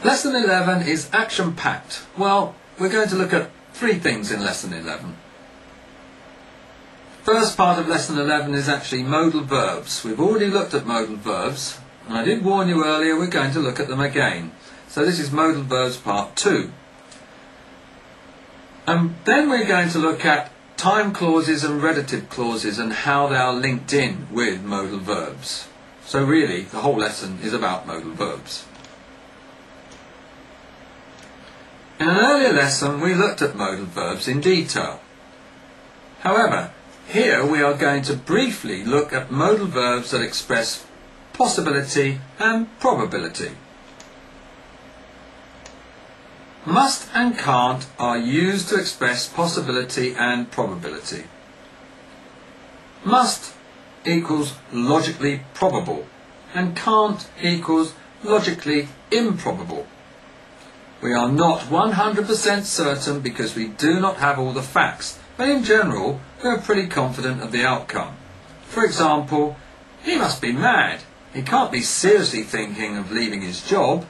Lesson 11 is action-packed. Well, we're going to look at three things in Lesson 11. First part of Lesson 11 is actually modal verbs. We've already looked at modal verbs, and I did warn you earlier we're going to look at them again. So this is modal verbs part 2. And then we're going to look at time clauses and relative clauses and how they are linked in with modal verbs. So really, the whole lesson is about modal verbs. In an earlier lesson, we looked at modal verbs in detail. However, here we are going to briefly look at modal verbs that express possibility and probability. Must and can't are used to express possibility and probability. Must equals logically probable and can't equals logically improbable. We are not 100% certain because we do not have all the facts, but in general we are pretty confident of the outcome. For example, he must be mad. He can't be seriously thinking of leaving his job.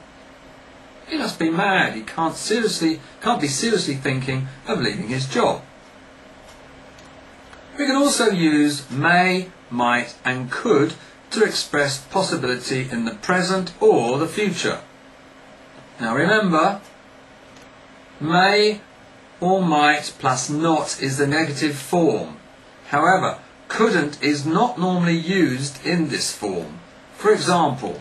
He must be mad. He can't be seriously thinking of leaving his job. We can also use may, might and could to express possibility in the present or the future. Now remember, may or might plus not is the negative form. However, couldn't is not normally used in this form. For example,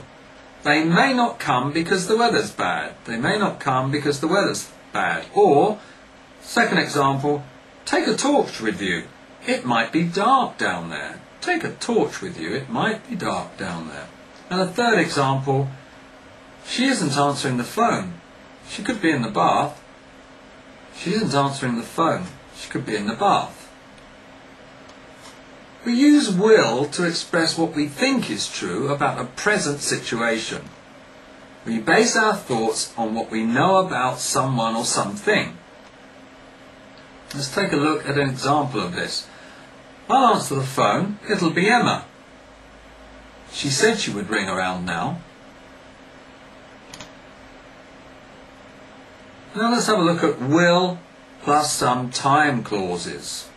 they may not come because the weather's bad. They may not come because the weather's bad. Or, second example, take a torch with you. It might be dark down there. Take a torch with you. It might be dark down there. And the third example, she isn't answering the phone. She could be in the bath. She isn't answering the phone. She could be in the bath. We use will to express what we think is true about a present situation. We base our thoughts on what we know about someone or something. Let's take a look at an example of this. I'll answer the phone. It'll be Emma. She said she would ring around now. Now let's have a look at will plus some time clauses.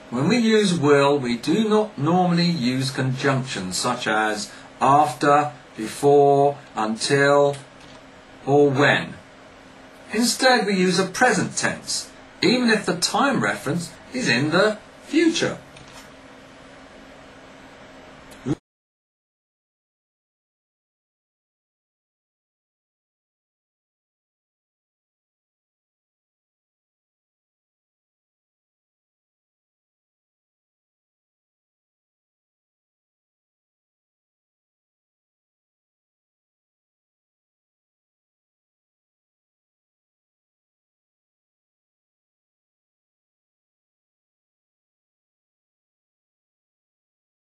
When we use will, we do not normally use conjunctions such as after, before, until, or when. Instead, we use a present tense, even if the time reference is in the future.